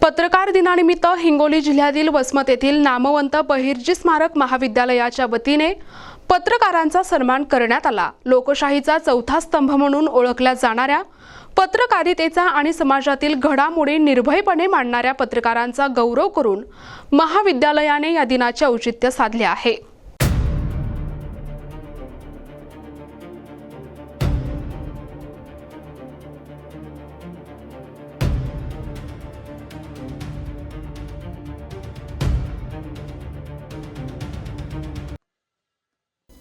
पत्रकार दिनानिमित्त हिंगोली जिल्ह्यातील वसमत येथील नामवंत बहिर्जी स्मारक महाविद्यालयाच्या वतीने पत्रकारांचा सन्मान करण्यात आला। लोकशाहीचा चौथा स्तंभ म्हणून ओळखल्या जाणाऱ्या पत्रकारितेचा आणि समाजातील घडामोडी निर्भयपणे मांडणाऱ्या पत्रकारांचा गौरव करून महाविद्यालयाने या दिनाचे औचित्य साधले आहे।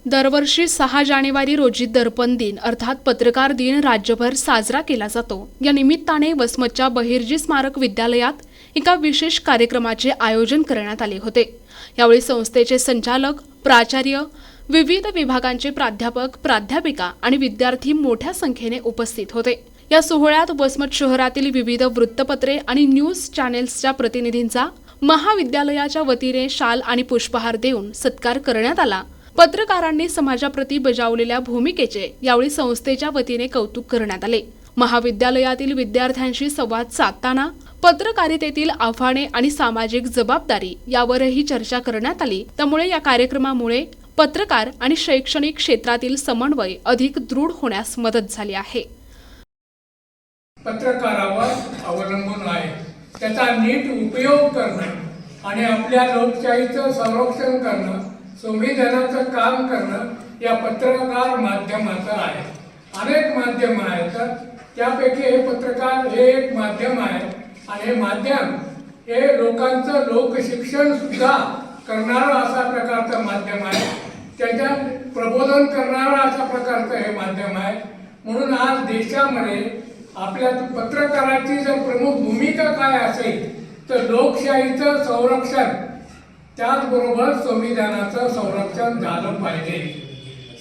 दरवर्षी 6 जानेवारी रोजी दर्पण दिन अर्थात पत्रकार दिन राज्यभर साजरा केला जातो। या निमित्ताने वसमतच्या बहिर्जी स्मारक विद्यालयात एका विशेष कार्यक्रमाचे आयोजन करण्यात आले होते। यावेळी संस्थेचे संचालक, प्राचार्य, विविध विभागांचे प्राध्यापक, प्राध्यापिका आणि विद्यार्थी मोठ्या संख्येने उपस्थित होते। या सोहळ्यात वसमत शहरातील विविध वृत्तपत्रे आणि न्यूज चॅनेल्सच्या प्रतिनिधींचा महाविद्यालयाच्या वतीने शाल आणि पुष्पहार देऊन सत्कार करण्यात आला। पत्रकारांनी समाजाप्रती बजावलेल्या भूमिकेचे यावेळी संस्थेच्या वतीने कौतुक करण्यात आले। महाविद्यालयातील विद्यार्थ्यांशी संवाद साधताना पत्रकारितेतील आव्हाने आणि सामाजिक जबाबदारी यावरही चर्चा करण्यात आली। त्यामुळे या कार्यक्रमामुळे पत्रकार आणि शैक्षणिक क्षेत्रातील समन्वय अधिक दृढ होण्यास मदत झाली आहे। पत्रकारावर अवलंबून आहे, त्याचा नीट उपयोग करणं आणि आपल्या लोकशाहीचं संरक्षण करणं, संविधानाचं काम करणं या पत्रकार माध्यमाचं आहे। अनेक माध्यम आहेत, त्यापैकी हे पत्रकार हे एक माध्यम आहे आणि हे माध्यम हे लोकांचं लोकशिक्षण सुद्धा करणारं असा प्रकारचं माध्यम आहे, त्याच्यात प्रबोधन करणारं अशा प्रकारचं हे माध्यम आहे। म्हणून आज देशामध्ये आपल्या पत्रकाराची जर प्रमुख भूमिका काय असेल तर लोकशाहीचं संरक्षण, त्याचबरोबर संविधानाचं संरक्षण झालं पाहिजे।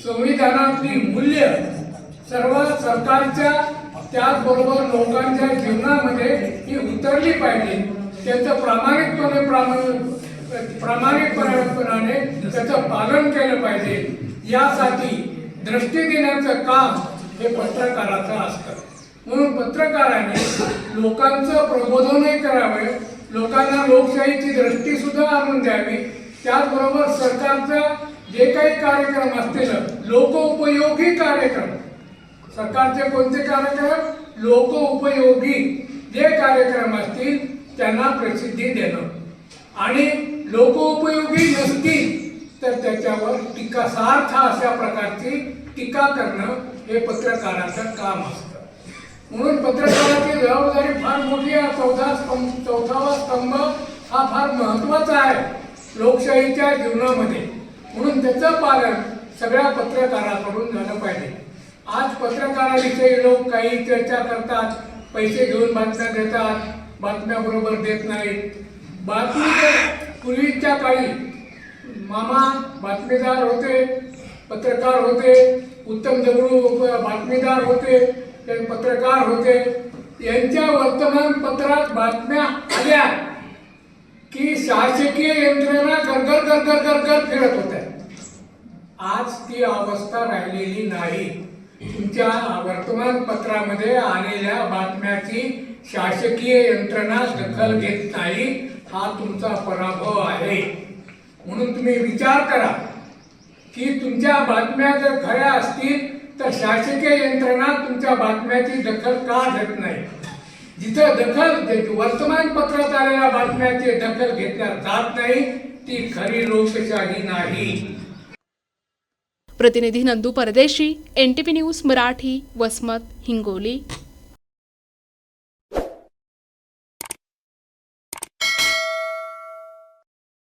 संविधानातली मूल्य सर्व सरकारच्या त्याचबरोबर लोकांच्या जीवनामध्ये ही उतरली पाहिजे। त्याचं प्रामाणिकपणाने त्याचं पालन केलं पाहिजे। यासाठी दृष्टी देण्याचं काम हे पत्रकाराचं असतं। म्हणून पत्रकारांनी लोकांचं प्रबोधनही करावे, लोकांना लोकशाहीची दृष्टी सुद्धा आणून द्यावी। त्याचबरोबर सरकारचा जे काही कार्यक्रम असतील, लोकोपयोगी कार्यक्रम, सरकारचे कोणते कार्यक्रम, लोकोपयोगी जे कार्यक्रम असतील त्यांना प्रसिद्धी देणं आणि लोकोपयोगी नसतील तर त्याच्यावर टीकासार्थ अशा प्रकारची टीका करणं हे पत्रकाराचं काम असतं। म्हणून पत्रकाराची जबाबदारी फार मोठी आहे। चौथावा स्तंभ हा फार महत्वाचा आहे लोकशाहीच्या जीवनामध्ये। म्हणून त्याचं पालन सगळ्या पत्रकाराकडून झालं पाहिजे। आज पत्रकाराविषयी लोक काही चर्चा करतात, पैसे घेऊन बातम्या देतात, बातम्या बरोबर देत नाहीत। पूर्वीच्या काळी मामा बातमीदार होते, पत्रकार होते, उत्तम दगडू बातमीदार होते, ते पत्रकार होते। यांच्या वर्तमानपत्रात बातम्या आल्या की शासकीय यंत्रणा गरगर फिरत होत्या। आज ती अवस्था राहिलेली नाही। तुमच्या वर्तमानपत्रामध्ये आलेल्या बातम्याची शासकीय यंत्रणा दखल घेत नाही, हा तुमचा पराभव आहे। म्हणून तुम्ही विचार करा की तुमच्या बातम्या जर खऱ्या असतील तर शासकीय यंत्रणा तुमच्या बातम्याची दखल का घेत नाही। जिथं दखल वर्तमानपत्रात आलेल्या बातम्याची दखल घेतल्या जात नाही ती खरी लोकशाही नाही। प्रतिनिधी नंदू परदेशी, NTV न्यूज मराठी, वसमत, हिंगोली।